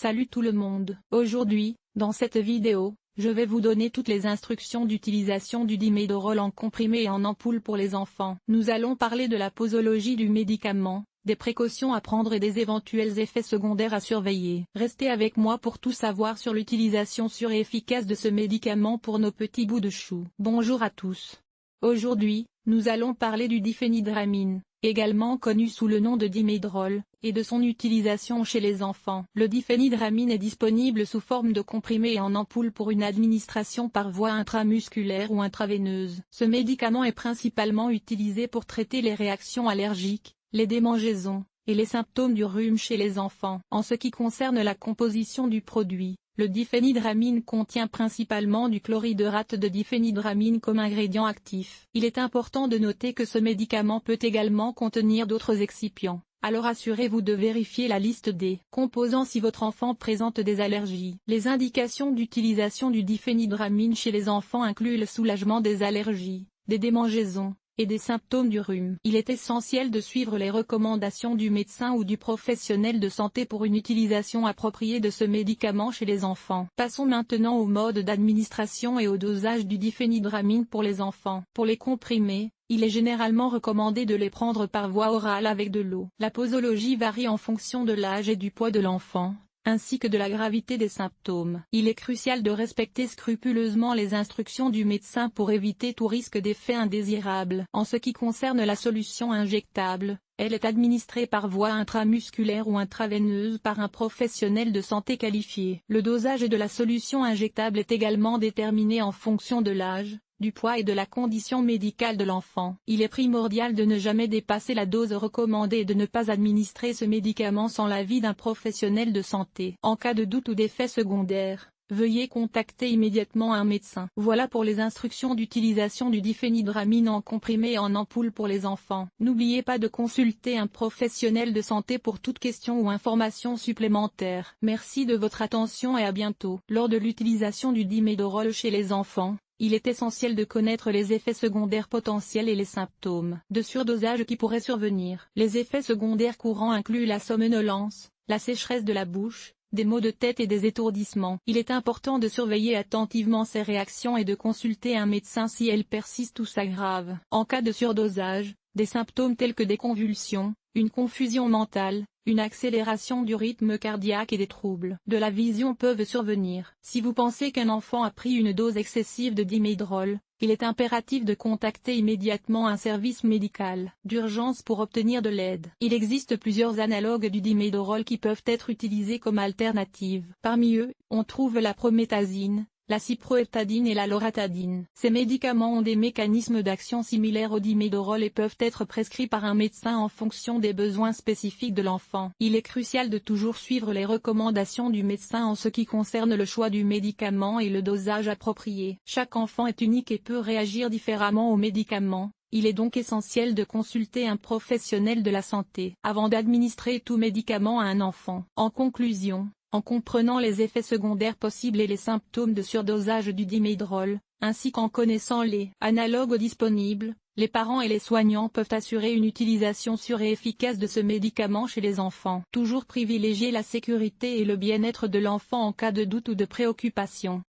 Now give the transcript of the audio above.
Salut tout le monde. Aujourd'hui, dans cette vidéo, je vais vous donner toutes les instructions d'utilisation du dimédorol en comprimé et en ampoule pour les enfants. Nous allons parler de la posologie du médicament, des précautions à prendre et des éventuels effets secondaires à surveiller. Restez avec moi pour tout savoir sur l'utilisation sûre et efficace de ce médicament pour nos petits bouts de chou. Bonjour à tous. Aujourd'hui, nous allons parler du diphénhydramine, également connu sous le nom de dimédrol, et de son utilisation chez les enfants. Le diphénhydramine est disponible sous forme de comprimé et en ampoule pour une administration par voie intramusculaire ou intraveineuse. Ce médicament est principalement utilisé pour traiter les réactions allergiques, les démangeaisons, et les symptômes du rhume chez les enfants. En ce qui concerne la composition du produit, le diphénhydramine contient principalement du chlorhydrate de diphénhydramine comme ingrédient actif. Il est important de noter que ce médicament peut également contenir d'autres excipients, alors assurez-vous de vérifier la liste des composants si votre enfant présente des allergies. Les indications d'utilisation du diphénhydramine chez les enfants incluent le soulagement des allergies, des démangeaisons, et des symptômes du rhume. Il est essentiel de suivre les recommandations du médecin ou du professionnel de santé pour une utilisation appropriée de ce médicament chez les enfants. Passons maintenant au mode d'administration et au dosage du diphénhydramine pour les enfants. Pour les comprimés, il est généralement recommandé de les prendre par voie orale avec de l'eau. La posologie varie en fonction de l'âge et du poids de l'enfant, ainsi que de la gravité des symptômes. Il est crucial de respecter scrupuleusement les instructions du médecin pour éviter tout risque d'effet indésirable. En ce qui concerne la solution injectable, elle est administrée par voie intramusculaire ou intraveineuse par un professionnel de santé qualifié. Le dosage de la solution injectable est également déterminé en fonction de l'âge, du poids et de la condition médicale de l'enfant. Il est primordial de ne jamais dépasser la dose recommandée et de ne pas administrer ce médicament sans l'avis d'un professionnel de santé. En cas de doute ou d'effet secondaire, veuillez contacter immédiatement un médecin. Voilà pour les instructions d'utilisation du diphénhydramine en comprimé et en ampoule pour les enfants. N'oubliez pas de consulter un professionnel de santé pour toute question ou information supplémentaire. Merci de votre attention et à bientôt. Lors de l'utilisation du dimédorol chez les enfants, il est essentiel de connaître les effets secondaires potentiels et les symptômes de surdosage qui pourraient survenir. Les effets secondaires courants incluent la somnolence, la sécheresse de la bouche, des maux de tête et des étourdissements. Il est important de surveiller attentivement ces réactions et de consulter un médecin si elles persistent ou s'aggravent. En cas de surdosage, des symptômes tels que des convulsions, une confusion mentale, une accélération du rythme cardiaque et des troubles de la vision peuvent survenir. Si vous pensez qu'un enfant a pris une dose excessive de dimédrol, il est impératif de contacter immédiatement un service médical d'urgence pour obtenir de l'aide. Il existe plusieurs analogues du dimédorol qui peuvent être utilisés comme alternative. Parmi eux, on trouve la prométhazine, la cyproheptadine et la loratadine. Ces médicaments ont des mécanismes d'action similaires au dimédorol et peuvent être prescrits par un médecin en fonction des besoins spécifiques de l'enfant. Il est crucial de toujours suivre les recommandations du médecin en ce qui concerne le choix du médicament et le dosage approprié. Chaque enfant est unique et peut réagir différemment aux médicaments. Il est donc essentiel de consulter un professionnel de la santé avant d'administrer tout médicament à un enfant. En conclusion, en comprenant les effets secondaires possibles et les symptômes de surdosage du dimédrol, ainsi qu'en connaissant les analogues disponibles, les parents et les soignants peuvent assurer une utilisation sûre et efficace de ce médicament chez les enfants. Toujours privilégier la sécurité et le bien-être de l'enfant en cas de doute ou de préoccupation.